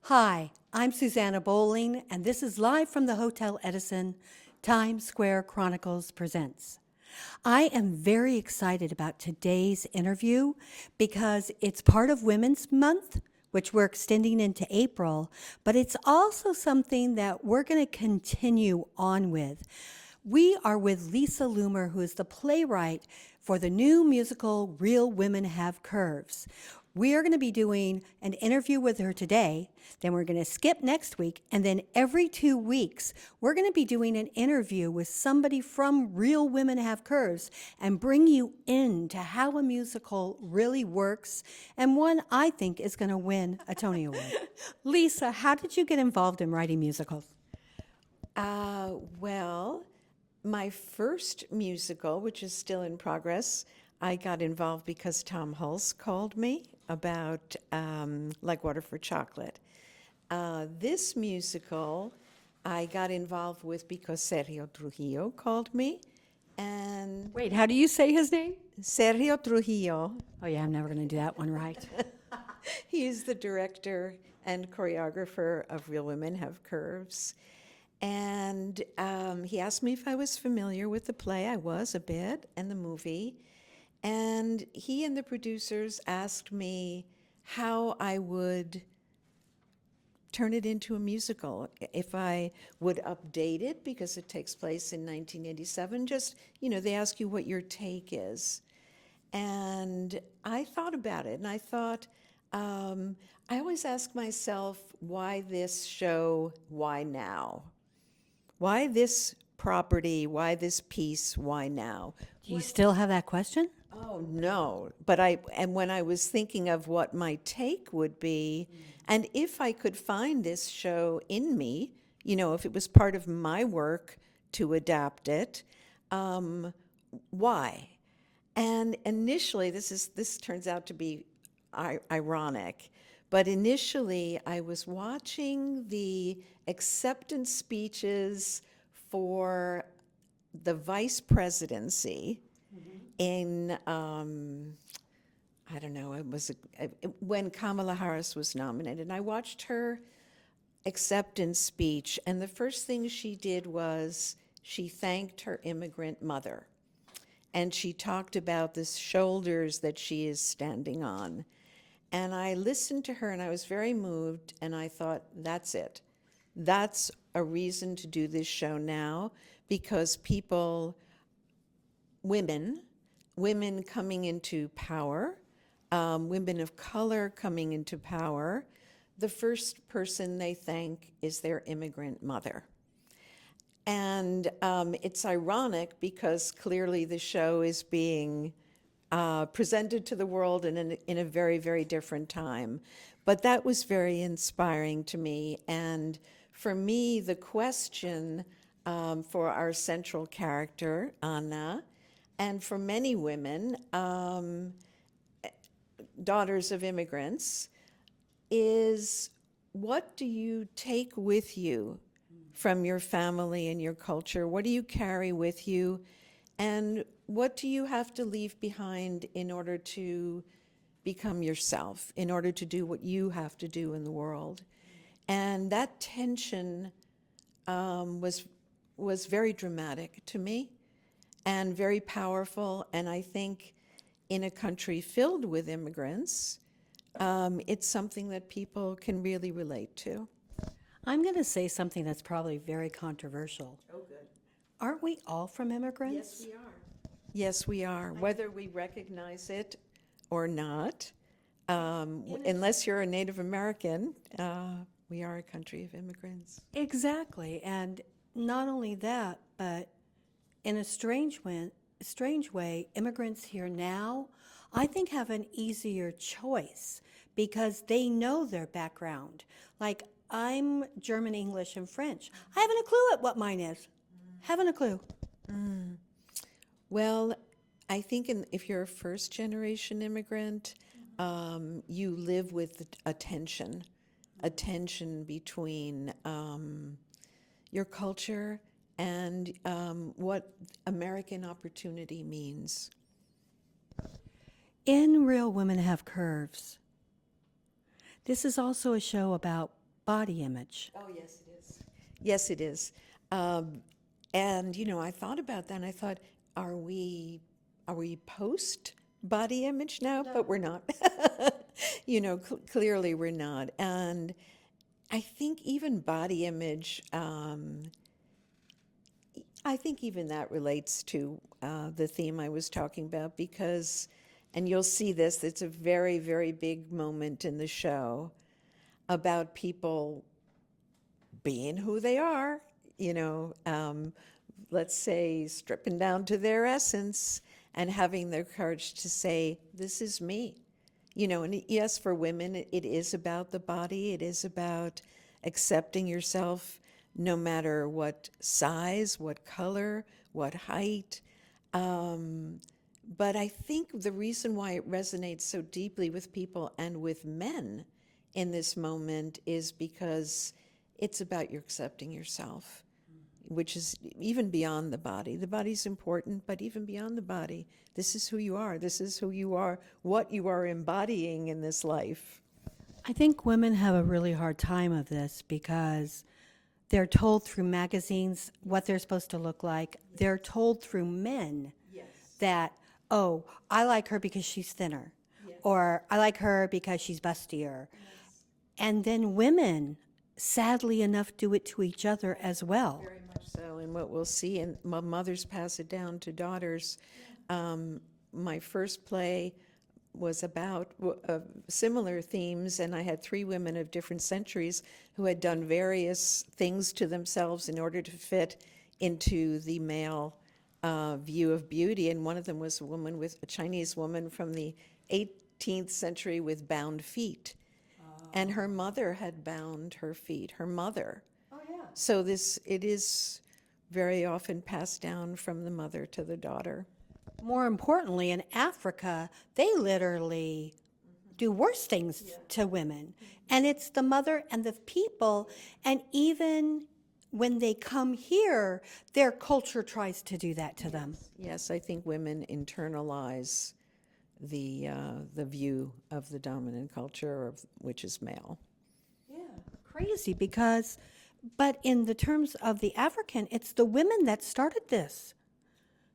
Hi, I'm Susanna Bowling, and this is live from the Hotel Edison. Times Square Chronicles presents. I am very excited about today's interview because it's part of Women's Month, which we're extending into April, but it's also something that we're going to continue on with. We are with Lisa Loomer, who is the playwright for the new musical Real Women Have Curves. We are going to be doing an interview with her today, then we're going to skip next week, and then every 2 weeks, we're going to be doing an interview with somebody from Real Women Have Curves and bring you into how a musical really works, and one I think is going to win a Tony Award. Lisa, how did you get involved in writing musicals? Well, my first musical, which is still in progress, I got involved because Tom Hulse called me about Like Water for Chocolate. This musical I got involved with because Sergio Trujillo called me. And Wait, how do you say his name? Sergio Trujillo, Oh, yeah, I'm never going to do that one right. he is the director and choreographer of Real Women Have Curves. And he asked me if I was familiar with the play. I was a bit, and the movie. And he and the producers asked me how I would turn it into a musical, if I would update it, because it takes place in 1987. Just, they ask you what your take is. And I thought about it, and I thought, I always ask myself, why this show, why now? Why this property? Why this piece? Why now? Do you still have that question? Oh, no. But when I was thinking of what my take would be, and if I could find this show in me, if it was part of my work to adapt it, why? And initially, this turns out to be ironic, but initially I was watching the acceptance speeches for the vice presidency in, I don't know, when Kamala Harris was nominated. And I watched her acceptance speech, and the first thing she did was she thanked her immigrant mother. And she talked about the shoulders that she is standing on. And I listened to her and I was very moved, and I thought, that's it. That's a reason to do this show now, because women coming into power, women of color coming into power, the first person they thank is their immigrant mother. And it's ironic because clearly the show is being presented to the world in a very, very different time. But that was very inspiring to me. And for me, the question for our central character, Anna, and for many women, daughters of immigrants, is what do you take with you from your family and your culture? What do you carry with you? And what do you have to leave behind in order to become yourself, in order to do what you have to do in the world? And that tension was very dramatic to me and very powerful. And I think in a country filled with immigrants, it's something that people can really relate to. I'm going to say something that's probably very controversial. Oh, good. Aren't we all from immigrants? Yes, we are. Yes, we are, whether we recognize it or not. Unless you're a Native American, we are a country of immigrants. Exactly. And not only that, but in a strange way, immigrants here now, I think, have an easier choice because they know their background. Like, I'm German, English, and French. I haven't a clue at what mine is. Haven't a clue. Well, I think if you're a first generation immigrant, you live with a tension between your culture and what American opportunity means. In Real Women Have Curves, this is also a show about body image. Oh, yes, it is. Yes, it is. And I thought about that, and I thought, are we post body image now? No. But we're not. Clearly we're not. And I think even body image, I think even that relates to the theme I was talking about because, and you'll see this, it's a very, very big moment in the show about people being who they are, let's say stripping down to their essence and having the courage to say, this is me. And yes, for women, it is about the body. It is about accepting yourself no matter what size, what color, what height. But I think the reason why it resonates so deeply with people and with men in this moment is because it's about you accepting yourself, which is even beyond the body. The body's important, but even beyond the body, this is who you are. This is who you are, what you are embodying in this life. I think women have a really hard time of this because they're told through magazines what they're supposed to look like. They're told through men that, oh, I like her because she's thinner, or I like her because she's bustier. And then women, sadly enough, do it to each other as well. Very much so. And what we'll see, and mothers pass it down to daughters. My first play was about similar themes, and I had 3 women of different centuries who had done various things to themselves in order to fit into the male view of beauty. And one of them was a Chinese woman from the 18th century with bound feet. And her mother had bound her feet, her mother. Oh, yeah. So it is very often passed down from the mother to the daughter. More importantly, in Africa, they literally do worse things to women. And it's the mother and the people. And even when they come here, their culture tries to do that to them. Yes, I think women internalize the view of the dominant culture, which is male. Yeah, crazy but in the terms of the African, it's the women that started this.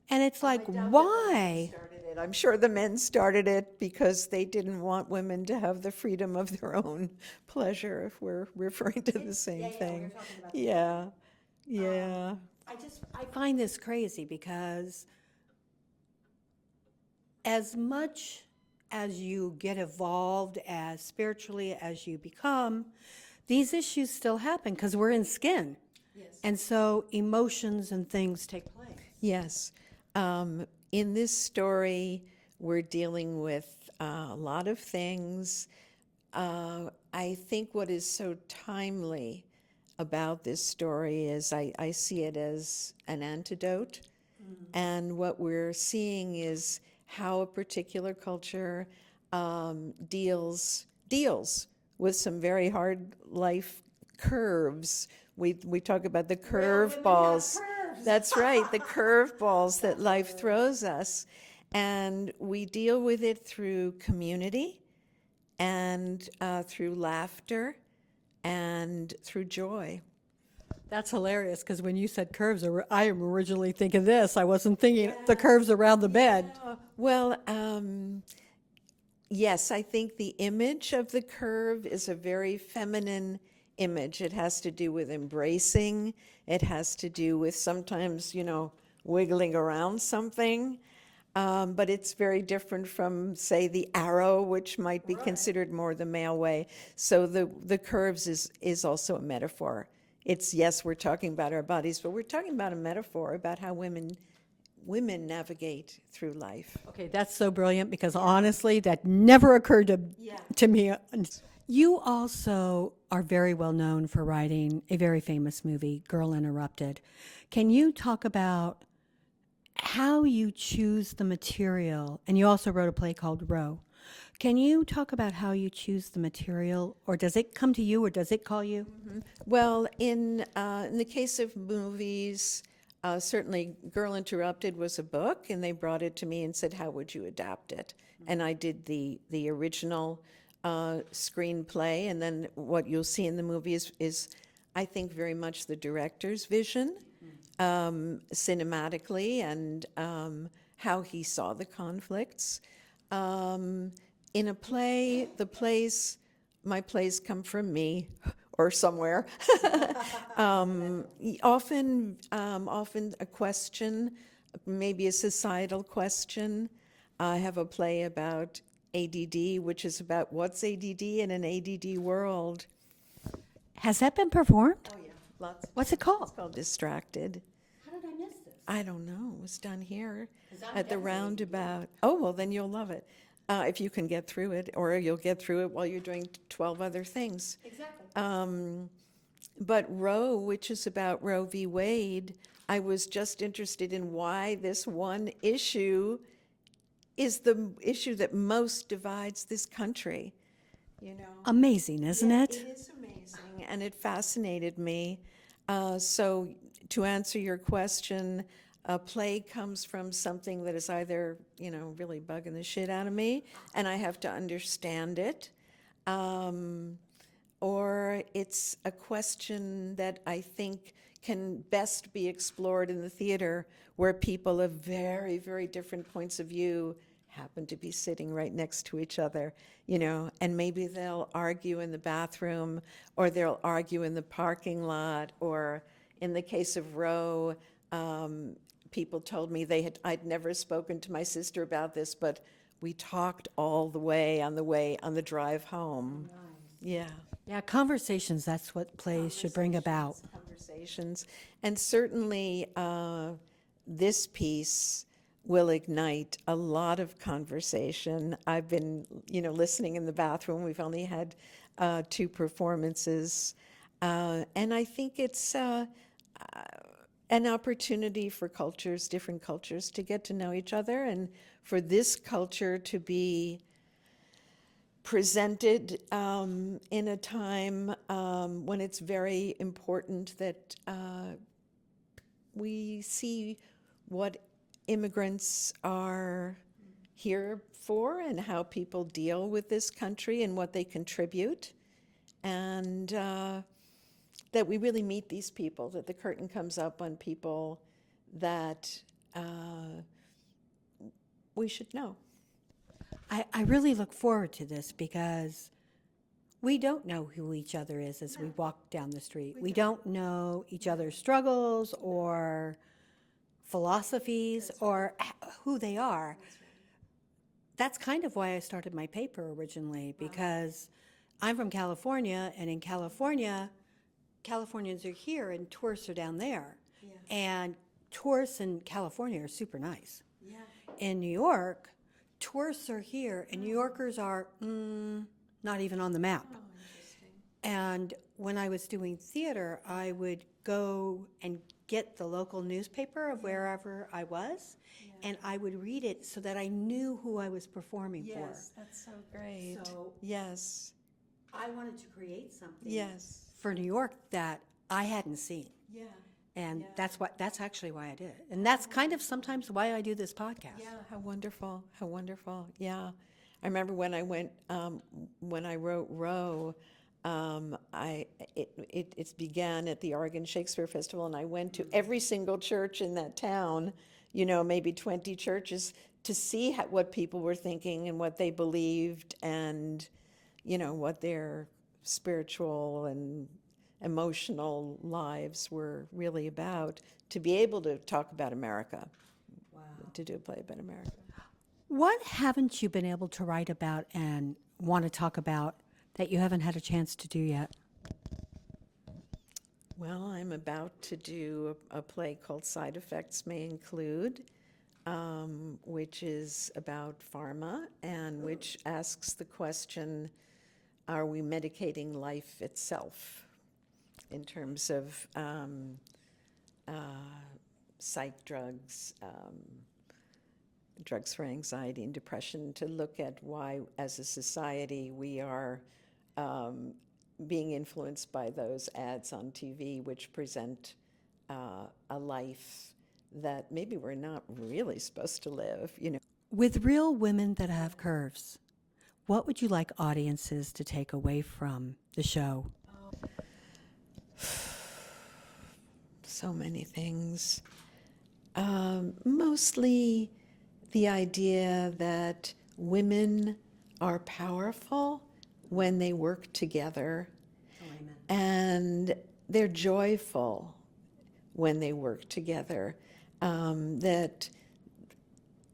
And it's like, why? I'm sure the men started it because they didn't want women to have the freedom of their own pleasure, if we're referring to the same thing. Yeah, yeah. I find this crazy because as much as you get evolved, as spiritually as you become, these issues still happen because we're in skin. Yes. And so emotions and things take place. Yes. In this story, we're dealing with a lot of things. I think what is so timely about this story is I see it as an antidote. Mm-hmm. And what we're seeing is how a particular culture deals with some very hard life curves. We talk about the curve balls. That's right, the curveballs that life throws us. And we deal with it through community and through laughter and through joy. That's hilarious because when you said curves, I am originally thinking this. I wasn't thinking the curves around the bed. Well, yes, I think the image of the curve is a very feminine image. It has to do with embracing. It has to do with sometimes, wiggling around something. But it's very different from, say, the arrow, which might be considered more the male way. So the curves is also a metaphor. It's, yes, we're talking about our bodies, but we're talking about a metaphor about how women navigate through life. Okay, that's so brilliant because honestly, that never occurred to me. You also are very well known for writing a very famous movie, Girl Interrupted. Can you talk about how you choose the material? And you also wrote a play called Row. Can you talk about how you choose the material, or does it come to you, or does it call you? Mm-hmm. Well, in the case of movies, certainly Girl Interrupted was a book, and they brought it to me and said, how would you adapt it? And I did the original screenplay, and then what you'll see in the movie is I think, very much the director's vision, cinematically, and how he saw the conflicts. In a play, my plays come from me or somewhere. Often a question, maybe a societal question. I have a play about ADD, which is about what's ADD in an ADD world. Has that been performed? Oh, yeah. Lots. What's it called? It's called Distracted. How did I miss this? I don't know. It was done here 'Cause I'm at the definitely- roundabout. Oh, well, then you'll love it. If you can get through it, or you'll get through it while you're doing 12 other things. Exactly. But Roe, which is about Roe v. Wade, I was just interested in why this one issue is the issue that most divides this country, you know? Amazing, isn't Yeah, it? It is amazing, and it fascinated me. So to answer your question, a play comes from something that is either, really bugging the shit out of me, and I have to understand it, or it's a question that I think can best be explored in the theater, where people of very, very different points of view happen to be sitting right next to each other, and maybe they'll argue in the bathroom, or they'll argue in the parking lot, or in the case of Roe, people told me I'd never spoken to my sister about this, but we talked all the way on the drive home. Yeah. Yeah, conversations, that's what plays should bring about. Conversations. And certainly, this piece will ignite a lot of conversation. I've been, listening in the bathroom. We've only had 2 performances. And I think it's an opportunity for different cultures, to get to know each other, and for this culture to be presented in a time when it's very important that we see what immigrants are here for, and how people deal with this country and what they contribute, and that we really meet these people, that the curtain comes up on people that we should know. I really look forward to this because we don't know who each other is as we walk down the street. We don't know each other's struggles or philosophies or who they are. That's kind of why I started my paper originally, because I'm from California, and in California, Californians are here and tourists are down there. And tourists in California are super nice. In New York, tourists are here, and New Yorkers are not even on the map. And when I was doing theater, I would go and get the local newspaper of wherever I was, and I would read it so that I knew who I was performing for. That's so great. So Yes. I wanted to create something Yes. for New York that I hadn't seen. Yeah. And that's actually why I did it. And that's kind of sometimes why I do this podcast. Yeah. How wonderful. How wonderful. Yeah. I remember when I went, when I wrote Roe, it began at the Oregon Shakespeare Festival, and I went to every single church in that town, maybe 20 churches, to see what people were thinking and what they believed, and, what their spiritual and emotional lives were really about, to be able to talk about America, to do a play about America. What haven't you been able to write about and want to talk about that you haven't had a chance to do yet? Well, I'm about to do a play called Side Effects May Include, which is about pharma, and which asks the question, are we medicating life itself in terms of psych drugs, drugs for anxiety and depression, to look at why, as a society, we are being influenced by those ads on TV, which present a life that maybe we're not really supposed to live, With real women that have curves, what would you like audiences to take away from the show? So many things. Mostly the idea that women are powerful when they work together, and they're joyful when they work together. That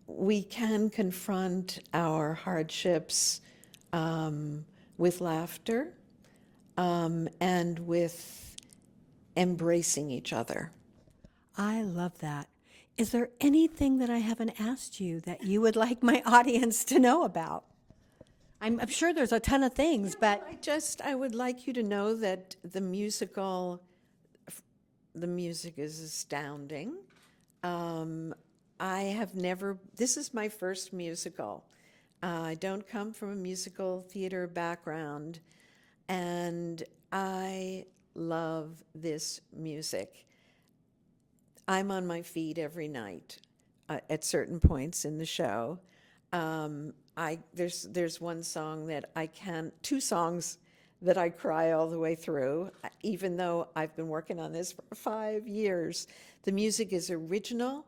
we can confront our hardships with laughter and with embracing each other. I love that. Is there anything that I haven't asked you that you would like my audience to know about? I'm sure there's a ton of things, but I would like you to know that the music is astounding. This is my first musical. I don't come from a musical theater background, and I love this music. I'm on my feet every night at certain points in the show. There's one song that two songs that I cry all the way through, even though I've been working on this for 5 years. The music is original.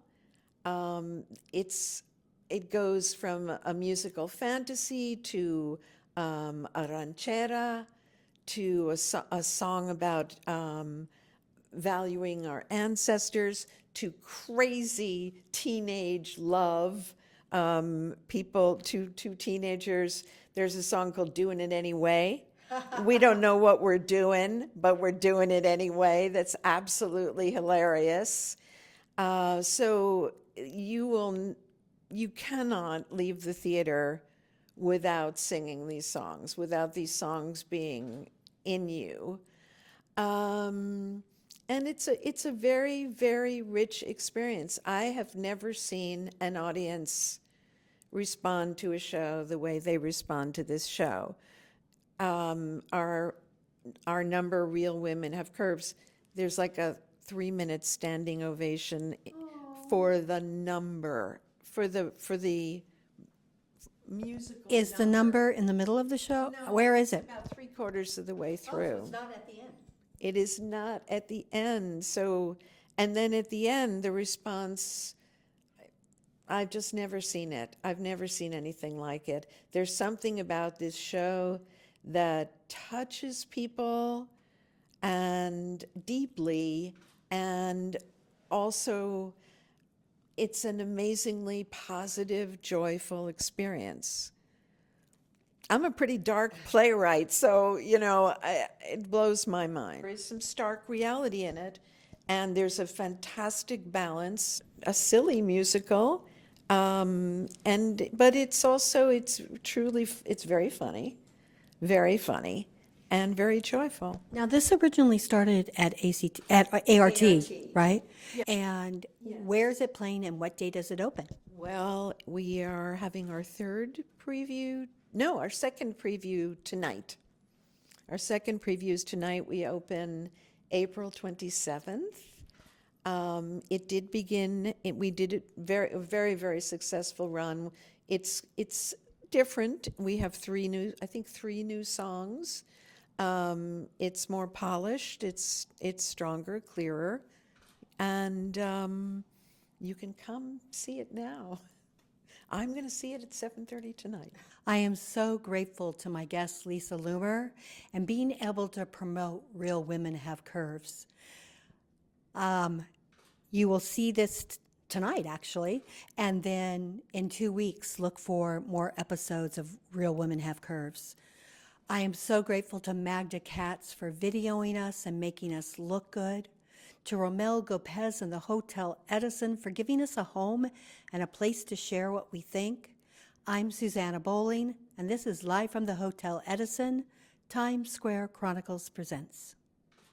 It goes from a musical fantasy to a ranchera to a song about valuing our ancestors to crazy teenage love. Two teenagers. There's a song called "Doing It Anyway." We don't know what we're doing, but we're doing it anyway. That's absolutely hilarious. So you cannot leave the theater without singing these songs, without these songs being in you. And it's a very, very rich experience. I have never seen an audience respond to a show the way they respond to this show. Our number, Real Women Have Curves, there's like a 3-minute standing ovation for the number, for the musical. is the number in the middle of the show? Where is it? About 3/4 of the way through. It's not at the end. It is not at the end. So, and then at the end, the response, I've just never seen it. I've never seen anything like it. There's something about this show that touches people and deeply, and also it's an amazingly positive, joyful experience. I'm a pretty dark playwright, so, it blows my mind. There is some stark reality in it, and there's a fantastic balance, a silly musical, but it's very funny, and very joyful. Now, this originally started at ART, right? And where is it playing and what day does it open? Well, we are having our second preview tonight. Our second preview is tonight. We open April 27th. It did begin, we did a very, very successful run. It's different. We have three new songs. It's more polished, it's stronger, clearer, and you can come see it now. I'm going to see it at 7:30 tonight. I am so grateful to my guest, Lisa Loomer, and being able to promote Real Women Have Curves. You will see this tonight, actually, and then in 2 weeks, look for more episodes of Real Women Have Curves. I am so grateful to Magda Katz for videoing us and making us look good, to Romel Gopez and the Hotel Edison for giving us a home and a place to share what we think. I'm Susanna Bowling, and this is Live from the Hotel Edison, Times Square Chronicles presents.